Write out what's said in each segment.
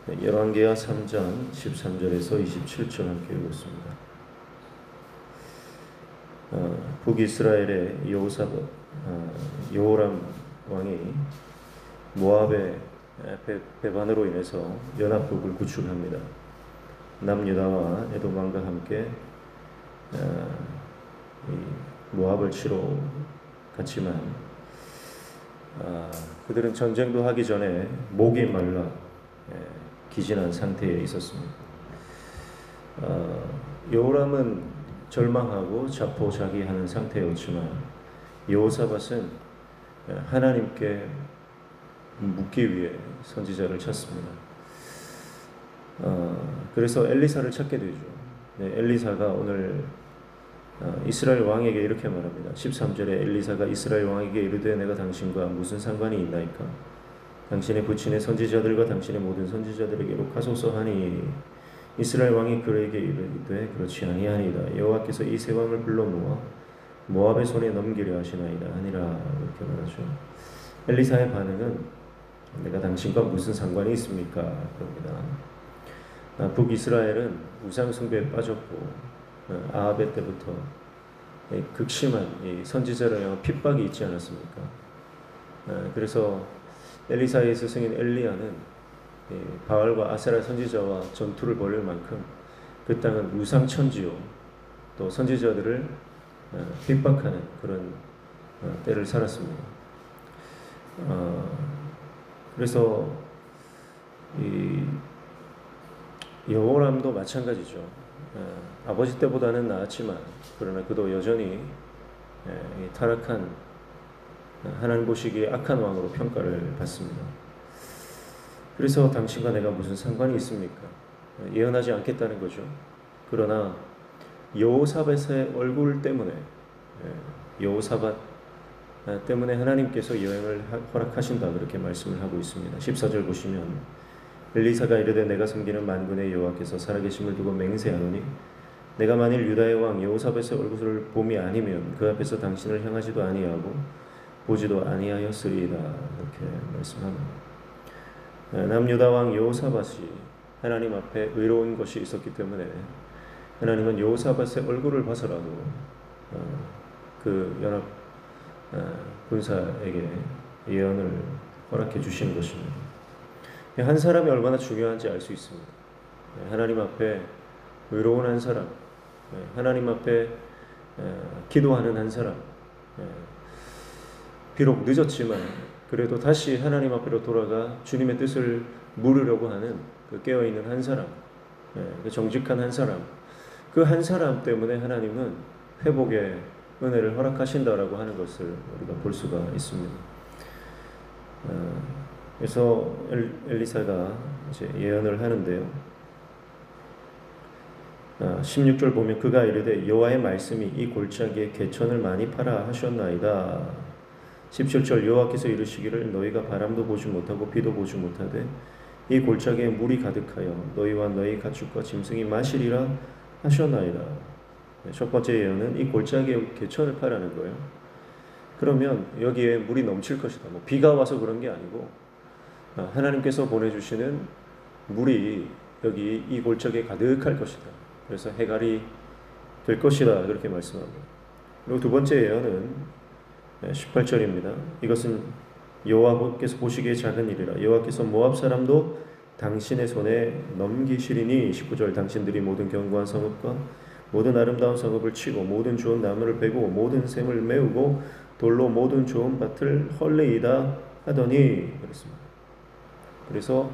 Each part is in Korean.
열왕기하 3장 13절에서 27절 함께 읽었습니다. 북이스라엘의 여호람 왕이 모압의 배반으로 인해서 연합국을 구축합니다. 남유다와 에돔 왕과 함께 모압을 치러 갔지만 그들은 전쟁도 하기 전에 목이 말라 기진한 상태에 있었습니다. 여호람은 절망하고 자포자기하는 상태였지만 여호사밧은 하나님께 묻기 위해 선지자를 찾습니다. 그래서 엘리사를 찾게 되죠. 엘리사가 오늘 이스라엘 왕에게 이렇게 말합니다. 13절에 엘리사가 이스라엘 왕에게 이르되 내가 당신과 무슨 상관이 있나이까? 당신의 부친의 선지자들과 당신의 모든 선지자들에게로 가소서 하니 이스라엘 왕이 그에게 이르되 그렇지 아니하니이다. 여호와께서 이 세 왕을 불러 모아 모압의 손에 넘기려 하시나이다 하니라. 이렇게 말하죠. 엘리사의 반응은 내가 당신과 무슨 상관이 있습니까? 그럽니다. 북이스라엘은 우상 숭배에 빠졌고 아합의 때부터 극심한 선지자를 향한 핍박이 있지 않았습니까? 그래서 엘리사의 스승인 엘리야는 바알과 아세라 선지자와 전투를 벌일 만큼 그 땅은 우상천지요 또 선지자들을 핍박하는 그런 때를 살았습니다. 그래서 이 여호람도 마찬가지죠. 아버지 때보다는 나았지만 그러나 그도 여전히 타락한 하나님 보시기에 악한 왕으로 평가를 받습니다. 그래서 당신과 내가 무슨 상관이 있습니까? 예언하지 않겠다는 거죠. 그러나 여호사밧의 얼굴 때문에 여호사밧 때문에 하나님께서 여행을 허락하신다 그렇게 말씀을 하고 있습니다. 14절 보시면 엘리사가 이르되 내가 섬기는 만군의 여호와께서 살아계심을 두고 맹세하노니 내가 만일 유다의 왕 여호사밧의 얼굴을 봄이 아니면 그 앞에서 당신을 향하지도 아니하고 보지도 아니하였으리이다 이렇게 말씀합니다. 남유다 왕 여호사밧이 하나님 앞에 의로운 것이 있었기 때문에 하나님은 여호사밧의 얼굴을 봐서라도 그 연합 군사에게 예언을 허락해 주시는 것입니다. 한 사람이 얼마나 중요한지 알 수 있습니다. 하나님 앞에 의로운 한 사람, 하나님 앞에 기도하는 한 사람, 비록 늦었지만 그래도 다시 하나님 앞으로 돌아가 주님의 뜻을 물으려고 하는 그 깨어있는 한 사람, 정직한 한 사람, 그 한 사람 때문에 하나님은 회복의 은혜를 허락하신다라고 하는 것을 우리가 볼 수가 있습니다. 그래서 엘리사가 이제 예언을 하는데요. 16절 보면 그가 이르되 여호와의 말씀이 이 골짜기에 개천을 많이 파라 하셨나이다. 17절 여호와께서 이르시기를 너희가 바람도 보지 못하고 비도 보지 못하되 이 골짜기에 물이 가득하여 너희와 너희 가축과 짐승이 마시리라 하셨나이다. 첫 번째 예언은 이 골짜기에 개천을 파라는 거예요. 그러면 여기에 물이 넘칠 것이다. 비가 와서 그런 게 아니고 하나님께서 보내주시는 물이 여기 이 골짜기에 가득할 것이다. 그래서 해갈이 될 것이다. 그렇게 말씀합니다. 그리고 두 번째 예언은 18절입니다. 이것은 여호와께서 보시기에 작은 일이라. 여호와께서 모압 사람도 당신의 손에 넘기시리니. 19절 당신들이 모든 견고한 성읍과 모든 아름다운 성읍을 치고 모든 좋은 나무를 베고 모든 샘을 메우고 돌로 모든 좋은 밭을 헐레이다 하더니 그렇습니다. 그래서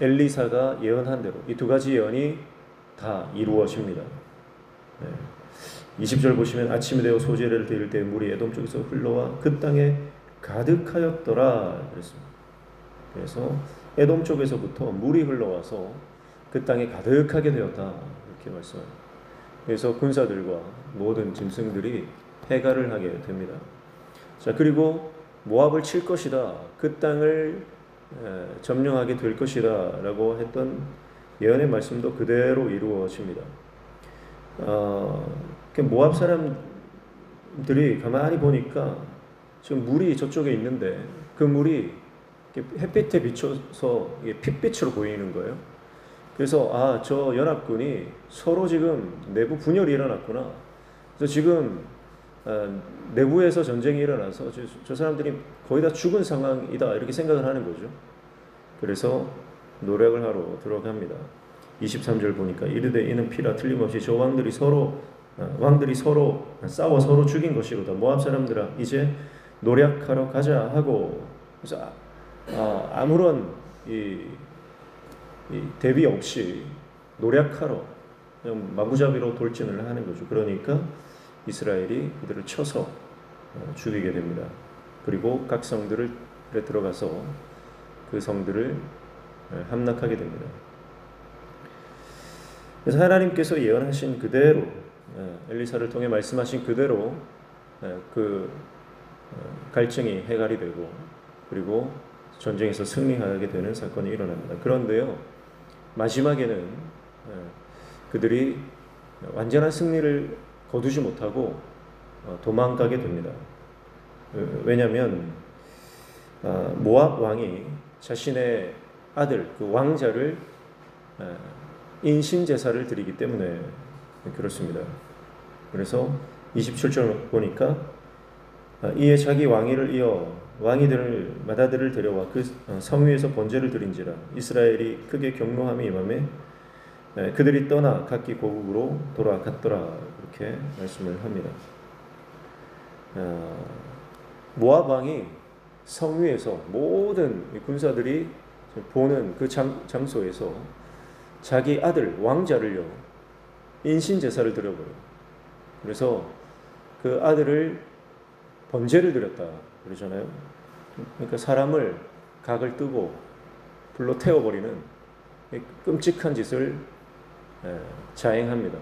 엘리사가 예언한 대로 이 두 가지 예언이 다 이루어집니다. 20절 보시면 아침이 되어 소재를 드릴 때 물이 에돔 쪽에서 흘러와 그 땅에 가득하였더라 그랬습니다. 그래서 에돔 쪽에서부터 물이 흘러와서 그 땅에 가득하게 되었다 이렇게 말씀합니다. 그래서 군사들과 모든 짐승들이 해갈을 하게 됩니다. 자, 그리고 모압을 칠 것이다. 그 땅을 점령하게 될 것이다 라고 했던 예언의 말씀도 그대로 이루어집니다. 모압 사람들이 가만히 보니까 지금 물이 저쪽에 있는데 그 물이 햇빛에 비춰서 이게 핏빛으로 보이는 거예요. 그래서 저 연합군이 서로 지금 내부 분열이 일어났구나. 그래서 지금 내부에서 전쟁이 일어나서 저 사람들이 거의 다 죽은 상황이다 이렇게 생각을 하는 거죠. 그래서 노력을 하러 들어갑니다. 23절 보니까 이르되 이는 피라 틀림없이 저 왕들이 서로 싸워 서로 죽인 것이로다. 모압 사람들아 이제 노력하러 가자 하고, 그래서 아무런 이 대비 없이 노력하러 그냥 마구잡이로 돌진을 하는 거죠. 그러니까 이스라엘이 그들을 쳐서 죽이게 됩니다. 그리고 각 성들에 들어가서 그 성들을 함락하게 됩니다. 그래서 하나님께서 예언하신 그대로, 엘리사를 통해 말씀하신 그대로 그 갈증이 해갈이 되고, 그리고 전쟁에서 승리하게 되는 사건이 일어납니다. 그런데요, 마지막에는 그들이 완전한 승리를 거두지 못하고 도망가게 됩니다. 왜냐하면 모압 왕이 자신의 아들, 그 왕자를 인신 제사를 드리기 때문에 그렇습니다. 그래서 27절 보니까 이에 자기 왕위를 이어 왕이들 마다들을 데려와 그 성 위에서 번제를 드린지라 이스라엘이 크게 경노함이 임하매 그들이 떠나 각기 고국으로 돌아갔더라. 이렇게 말씀을 합니다. 모압 왕이 성 위에서 모든 군사들이 보는 그 장소에서 자기 아들 왕자를요 인신 제사를 드려버려요. 그래서 그 아들을 번제를 드렸다 그러잖아요. 그러니까 사람을 각을 뜨고 불로 태워버리는 끔찍한 짓을 자행합니다.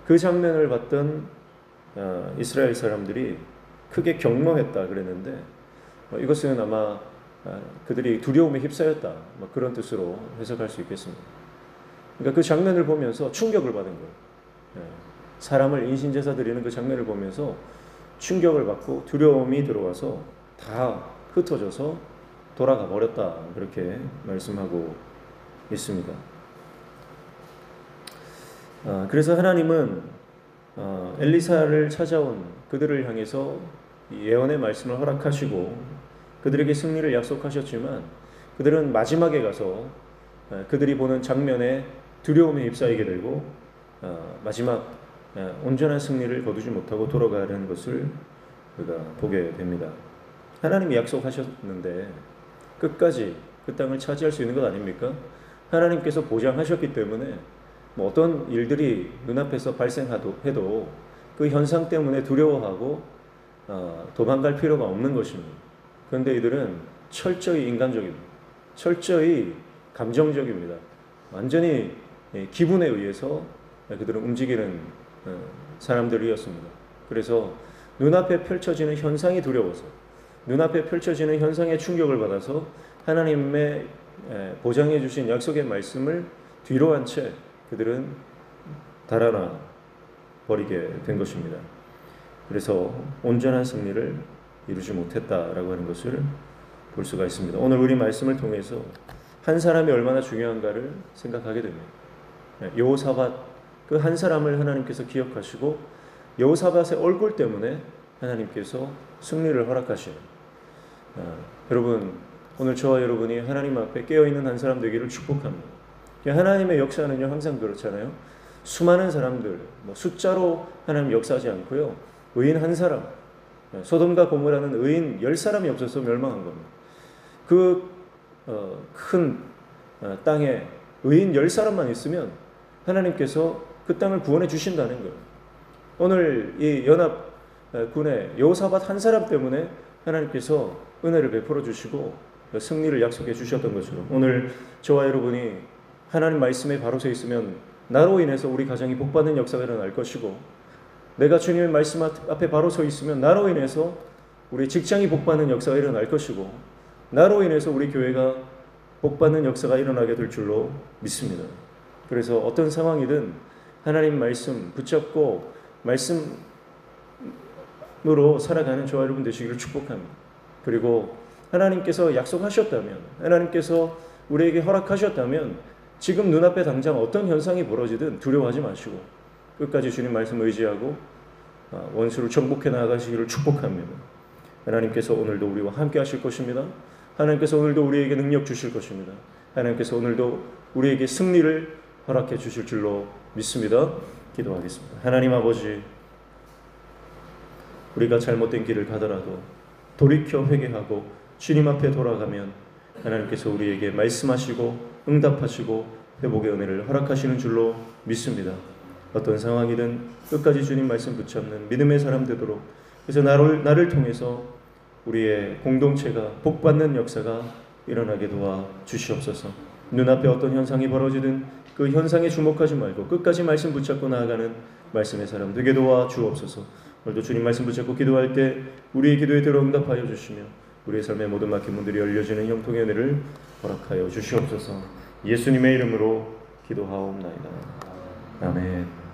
그 장면을 봤던 이스라엘 사람들이 크게 경노했다 그랬는데 이것은 아마 그들이 두려움에 휩싸였다 그런 뜻으로 해석할 수 있겠습니다. 그러니까 그 장면을 보면서 충격을 받은 거예요. 사람을 인신제사 드리는 그 장면을 보면서 충격을 받고 두려움이 들어와서 다 흩어져서 돌아가 버렸다 그렇게 말씀하고 있습니다. 그래서 하나님은 엘리사를 찾아온 그들을 향해서 예언의 말씀을 허락하시고 그들에게 승리를 약속하셨지만 그들은 마지막에 가서 그들이 보는 장면에 두려움에 휩싸이게 되고 마지막 온전한 승리를 거두지 못하고 돌아가는 것을 우리가 보게 됩니다. 하나님이 약속하셨는데 끝까지 그 땅을 차지할 수 있는 것 아닙니까? 하나님께서 보장하셨기 때문에 뭐 어떤 일들이 눈앞에서 발생해도 그 현상 때문에 두려워하고 도망갈 필요가 없는 것입니다. 그런데 이들은 철저히 인간적입니다. 철저히 감정적입니다. 완전히 기분에 의해서 그들은 움직이는 사람들이었습니다. 그래서 눈앞에 펼쳐지는 현상이 두려워서 눈앞에 펼쳐지는 현상에 충격을 받아서 하나님의 보장해 주신 약속의 말씀을 뒤로 한 채 그들은 달아나 버리게 된 것입니다. 그래서 온전한 승리를 이루지 못했다라고 하는 것을 볼 수가 있습니다. 오늘 우리 말씀을 통해서 한 사람이 얼마나 중요한가를 생각하게 됩니다. 여호사밧 그 한 사람을 하나님께서 기억하시고 여호사밧의 얼굴 때문에 하나님께서 승리를 허락하시는 여러분 오늘 저와 여러분이 하나님 앞에 깨어있는 한 사람 되기를 축복합니다. 하나님의 역사는요 항상 그렇잖아요. 수많은 사람들 숫자로 하나님 역사하지 않고요 의인 한 사람 소돔과 고모라는 의인 10사람이 없어서 멸망한 겁니다. 그 큰 땅에 의인 10사람만 있으면 하나님께서 그 땅을 구원해 주신다는 거예요. 오늘 이 연합군의 여호사밧 한 사람 때문에 하나님께서 은혜를 베풀어 주시고 승리를 약속해 주셨던 것처럼 오늘 저와 여러분이 하나님 말씀에 바로 서 있으면 나로 인해서 우리 가정이 복받는 역사가 일어날 것이고 내가 주님의 말씀 앞에 바로 서 있으면 나로 인해서 우리 직장이 복받는 역사가 일어날 것이고 나로 인해서 우리 교회가 복받는 역사가 일어나게 될 줄로 믿습니다. 그래서 어떤 상황이든 하나님 말씀 붙잡고 말씀으로 살아가는 저와 여러분 되시기를 축복합니다. 그리고 하나님께서 약속하셨다면, 하나님께서 우리에게 허락하셨다면 지금 눈앞에 당장 어떤 현상이 벌어지든 두려워하지 마시고 끝까지 주님 말씀 의지하고 원수를 정복해 나가시기를 축복합니다. 하나님께서 오늘도 우리와 함께 하실 것입니다. 하나님께서 오늘도 우리에게 능력 주실 것입니다. 하나님께서 오늘도 우리에게 승리를 허락해 주실 줄로 믿습니다. 기도하겠습니다. 하나님 아버지, 우리가 잘못된 길을 가더라도 돌이켜 회개하고 주님 앞에 돌아가면 하나님께서 우리에게 말씀하시고 응답하시고 회복의 은혜를 허락하시는 줄로 믿습니다. 어떤 상황이든 끝까지 주님 말씀 붙잡는 믿음의 사람 되도록, 그래서 나를 통해서 우리의 공동체가 복받는 역사가 일어나게 도와 주시옵소서. 눈앞에 어떤 현상이 벌어지든 그 현상에 주목하지 말고 끝까지 말씀 붙잡고 나아가는 말씀의 사람 되게 도와 주옵소서. 오늘도 주님 말씀 붙잡고 기도할 때 우리의 기도에 들어 응답하여 주시며 우리의 삶의 모든 막힌 문들이 열려지는 형통의 은혜를 허락하여 주시옵소서. 예수님의 이름으로 기도하옵나이다. 아멘.